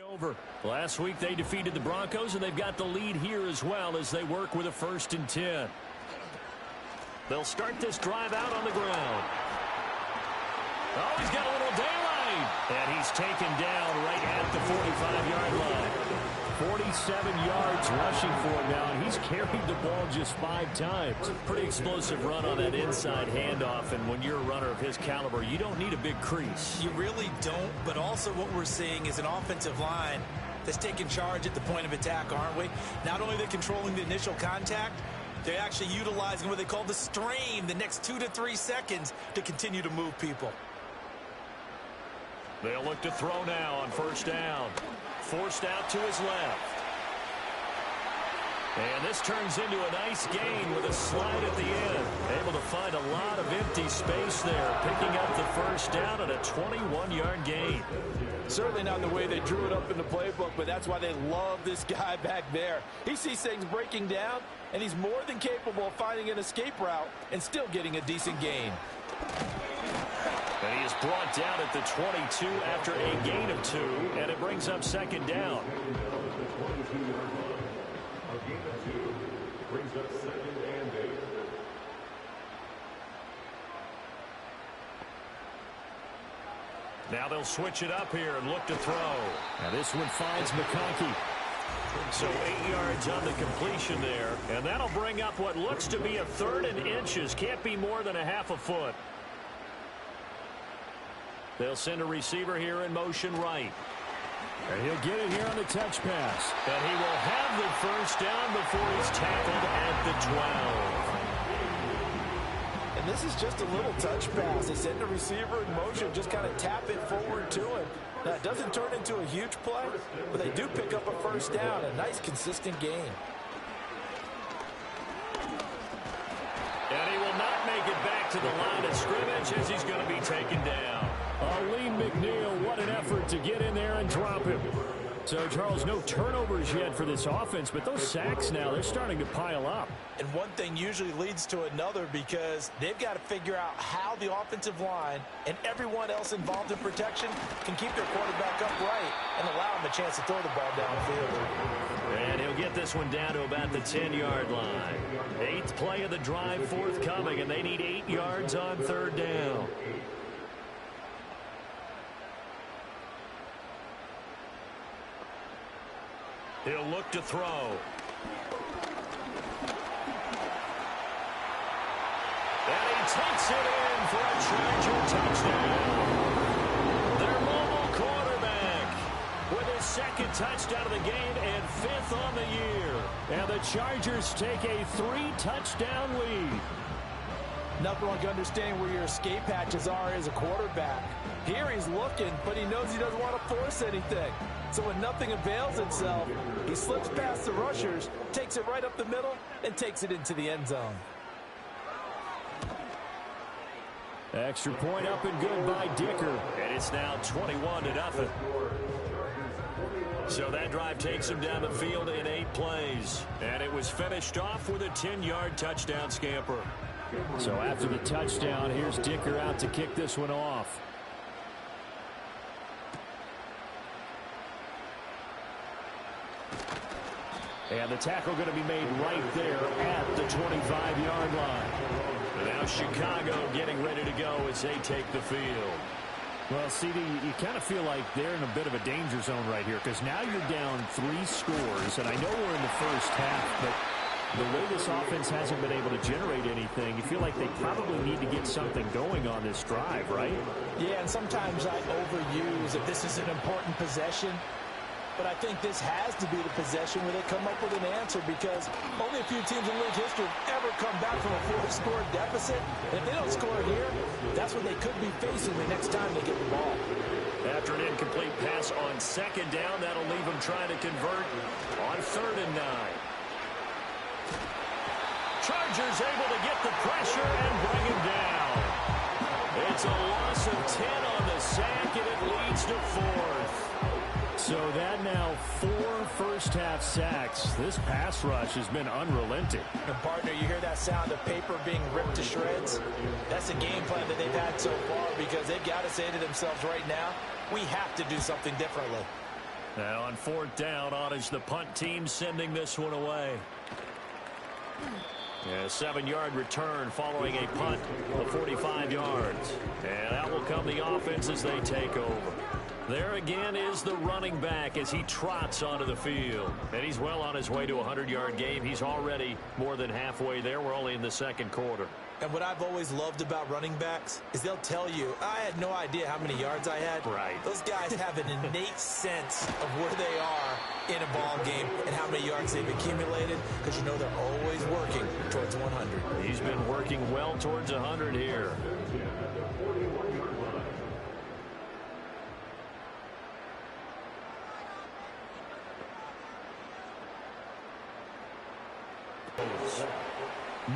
Over. Last week they defeated the Broncos, and they've got the lead here as well as they work with a 1st and 10. They'll start this drive out on the ground. Oh, he's got a little daylight. And he's taken down right at the 45-yard line. 47 yards rushing for him now, and he's carried the ball just 5 times. Pretty explosive run on that inside handoff, and when you're a runner of his caliber, you don't need a big crease. You really don't, but also what we're seeing is an offensive line that's taking charge at the point of attack, aren't we? Not only are they controlling the initial contact, they're actually utilizing what they call the strain, the next 2 to 3 seconds to continue to move people. They'll look to throw now on 1st down. Forced out to his left. And this turns into a nice gain with a slide at the end. Able to find a lot of empty space there, picking up the 1st down at a 21-yard gain. Certainly not the way they drew it up in the playbook, but that's why they love this guy back there. He sees things breaking down, and he's more than capable of finding an escape route and still getting a decent gain. And he is brought down at the 22 after a gain of 2, and it brings up 2nd down. A gain of 2 brings up 2nd and 8. Now they'll switch it up here and look to throw. Now this one finds McConkey. So 8 yards on the completion there, and that'll bring up what looks to be a 3rd and inches. Can't be more than a half a foot. They'll send a receiver here in motion right. And he'll get it here on the touch pass. And he will have the 1st down before he's tackled at the 12. And this is just a little touch pass. They send the receiver in motion, just kind of tap it forward to him. Now, it doesn't turn into a huge play, but they do pick up a 1st down, a nice consistent gain. And he will not make it back to the line of scrimmage as he's going to be taken down. Lee McNeil, what an effort to get in there and drop him. So, Charles, no turnovers yet for this offense, but those sacks now, they're starting to pile up. And one thing usually leads to another because they've got to figure out how the offensive line and everyone else involved in protection can keep their quarterback upright and allow him a chance to throw the ball downfield. And he'll get this one down to about the 10-yard line. 8th play of the drive forthcoming, and they need 8 yards on 3rd down. He'll look to throw. And he takes it in for a Charger touchdown. Their mobile quarterback with his 2nd touchdown of the game and 5th on the year. And the Chargers take a 3-touchdown lead. Nothing like understanding where your escape hatches are as a quarterback. Here he's looking, but he knows he doesn't want to force anything. So when nothing avails itself, he slips past the rushers, takes it right up the middle, and takes it into the end zone. Extra point up and good by Dicker. And it's now 21-0. So that drive takes him down the field in 8 plays. And it was finished off with a 10-yard touchdown scamper. So after the touchdown, here's Dicker out to kick this one off. And the tackle going to be made right there at the 25-yard line. And now Chicago getting ready to go as they take the field. Well, CD, you kind of feel like they're in a bit of a danger zone right here because now you're down 3 scores, and I know we're in the first half, but the way this offense hasn't been able to generate anything, you feel like they probably need to get something going on this drive, right? Yeah, and sometimes I overuse if this is an important possession. But I think this has to be the possession where they come up with an answer because only a few teams in league history have ever come back from a 4-score deficit. And if they don't score here, that's what they could be facing the next time they get the ball. After an incomplete pass on 2nd down, that'll leave them trying to convert on 3rd and 9. Chargers able to get the pressure and bring him down. It's a loss of 10 on the sack, and it leads to 4th. So that now 4 first-half sacks. This pass rush has been unrelenting. And partner, you hear that sound of paper being ripped to shreds? That's a game plan that they've had so far because they've got to say to themselves right now, we have to do something differently. Now on fourth down, on is the punt team sending this one away. A 7-yard return following a punt of 45 yards. And that will come the offense as they take over. There again is the running back as he trots onto the field. And he's well on his way to a 100-yard game. He's already more than halfway there. We're only in the second quarter. And what I've always loved about running backs is they'll tell you, I had no idea how many yards I had. Right. Those guys have an innate sense of where they are in a ball game and how many yards they've accumulated, because you know they're always working towards 100. He's been working well towards 100 here.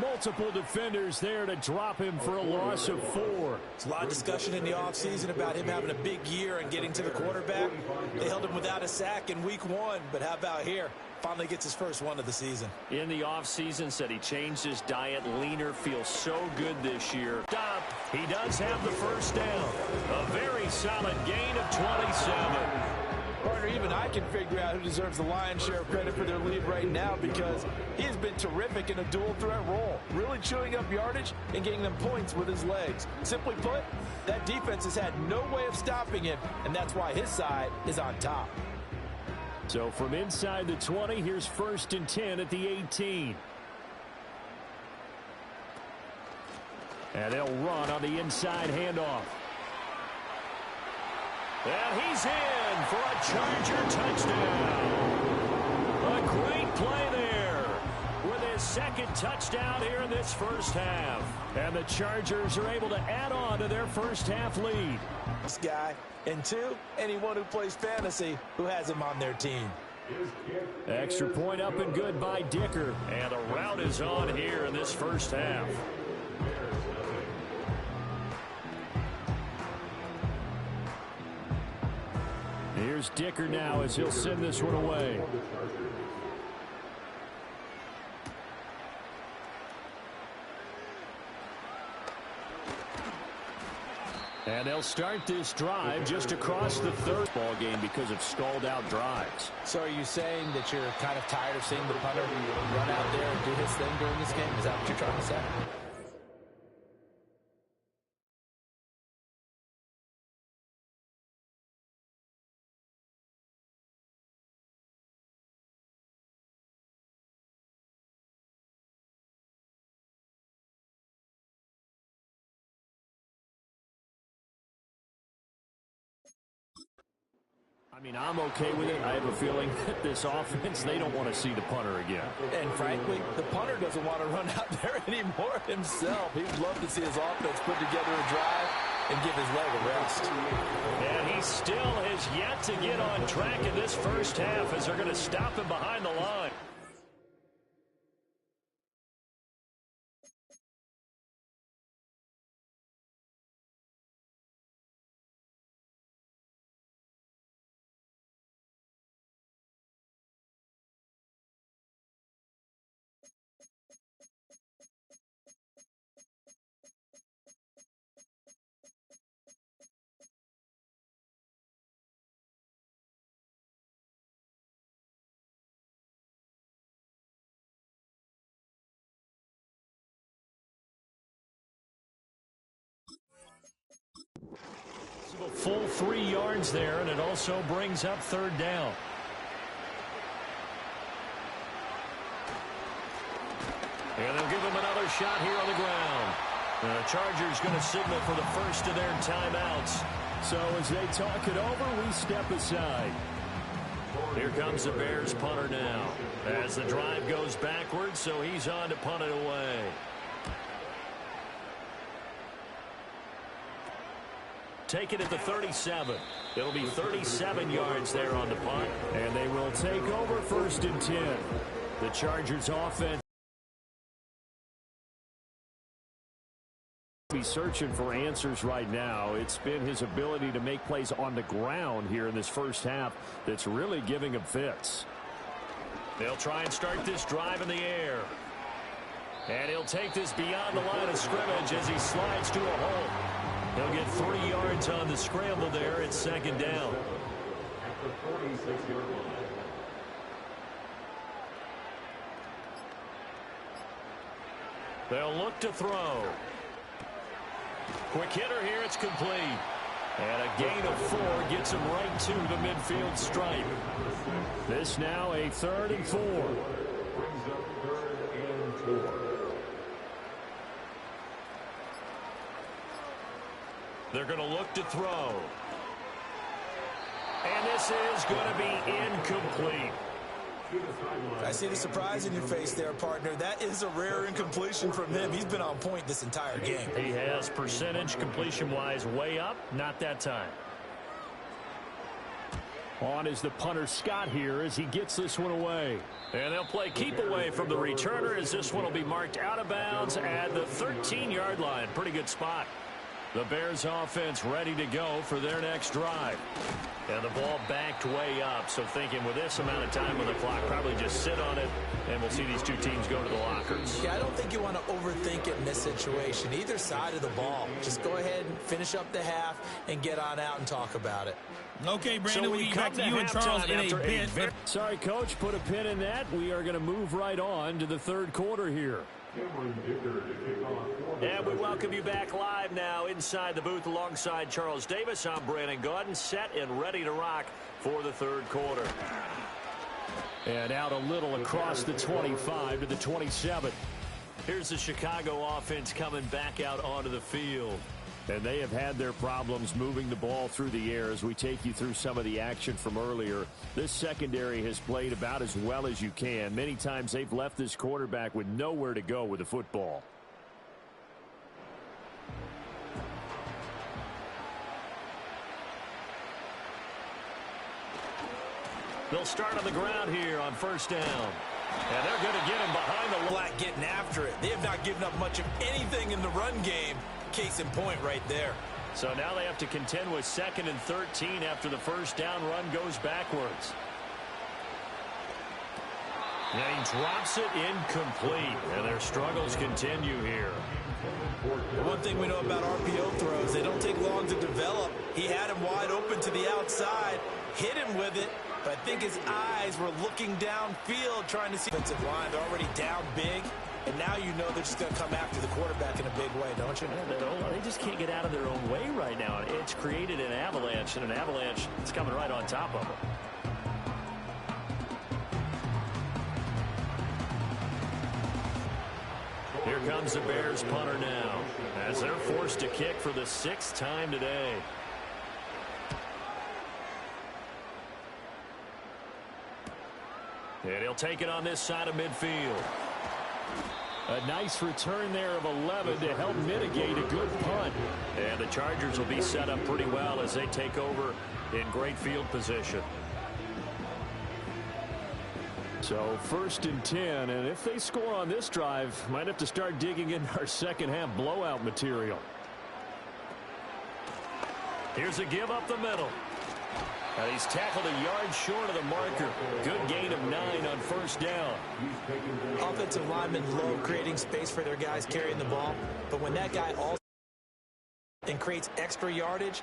Multiple defenders there to drop him for a loss of 4. There's a lot of discussion in the offseason about him having a big year and getting to the quarterback. They held him without a sack in week 1, but how about here? Finally gets his first one of the season. In the offseason, said he changed his diet, leaner, feels so good this year. Stop. He does have the first down. A very solid gain of 27. Partner, even I can figure out who deserves the lion's share of credit for their lead right now, because he has been terrific in a dual threat role, really chewing up yardage and getting them points with his legs. Simply put, that defense has had no way of stopping him, and that's why his side is on top. So from inside the 20, here's 1st and 10 at the 18. And they'll run on the inside handoff. And he's in for a Charger touchdown. A great play there with his second touchdown here in this first half. And the Chargers are able to add on to their first half lead. This guy, and 2, anyone who plays fantasy who has him on their team. Extra point up and good by Dicker. And the route is on here in this first half. Here's Dicker now as he'll send this one away. And they'll start this drive just across the third ball game because of stalled out drives. So are you saying that you're kind of tired of seeing the punter run out there and do his thing during this game? Is that what you're trying to say? I mean, I'm okay with it. I have a feeling that this offense, they don't want to see the punter again. And frankly, the punter doesn't want to run out there anymore himself. He'd love to see his offense put together a drive and give his leg a rest. And he still has yet to get on track in this first half as they're going to stop him behind the line. A full 3 yards there, and it also brings up third down. And they'll give him another shot here on the ground. The Chargers going to signal for the first of their timeouts. So as they talk it over, we step aside. Here comes the Bears punter now. As the drive goes backwards, so he's on to punt it away. Take it at the 37. It'll be 37 yards there on the punt. And they will take over 1st and 10. The Chargers offense be searching for answers right now. It's been his ability to make plays on the ground here in this first half that's really giving him fits. They'll try and start this drive in the air. And he'll take this beyond the line of scrimmage as he slides to a hole. He'll get 3 yards on the scramble there. It's second down. the 46-yard line. They'll look to throw. Quick hitter here. It's complete. And a gain of 4 gets him right to the midfield stripe. This now a 3rd and 4. Brings up 3rd and 4. They're going to look to throw. And this is going to be incomplete. I see the surprise in your face there, partner. That is a rare incompletion from him. He's been on point this entire game. He has percentage completion-wise way up. Not that time. On is the punter Scott here as he gets this one away. And they'll play keep away from the returner as this one will be marked out of bounds at the 13-yard line. Pretty good spot. The Bears offense ready to go for their next drive. And the ball backed way up, so thinking with this amount of time on the clock, probably just sit on it, and we'll see these two teams go to the lockers. Yeah, I don't think you want to overthink it in this situation. Either side of the ball. Just go ahead and finish up the half and get on out and talk about it. Okay, Brandon, So we'll get back to you and Charles in a bit. Sorry, Coach, put a pin in that. We are going to move right on to the 3rd quarter here. And we welcome you back live now inside the booth alongside Charles Davis. I'm Brandon Gaudin, set and ready to rock for the 3rd quarter. And out a little across the 25 to the 27. Here's the Chicago offense coming back out onto the field. And they have had their problems moving the ball through the air as we take you through some of the action from earlier. This secondary has played about as well as you can. Many times they've left this quarterback with nowhere to go with the football. They'll start on the ground here on 1st down. And they're going to get him behind the Black getting after it. They have not given up much of anything in the run game. Case in point right there. So now they have to contend with 2nd and 13 after the 1st down run goes backwards. And he drops it incomplete. And their struggles continue here. One thing we know about RPO throws, they don't take long to develop. He had him wide open to the outside, hit him with it, but I think his eyes were looking downfield trying to see the offensive line. They're already down big, and now you know they're just going to come after the quarterback in a big way, don't you? They just can't get out of their own way right now. It's created an avalanche, and an avalanche is coming right on top of them. Here comes the Bears punter now as they're forced to kick for the 6th time today. And he'll take it on this side of midfield. A nice return there of 11 to help mitigate a good punt. And the Chargers will be set up pretty well as they take over in great field position. So 1st and 10, and if they score on this drive, might have to start digging in our second half blowout material. Here's a give up the middle. And he's tackled a yard short of the marker. Good gain of 9 on 1st down. Offensive linemen love creating space for their guys carrying the ball, but when that guy also and creates extra yardage,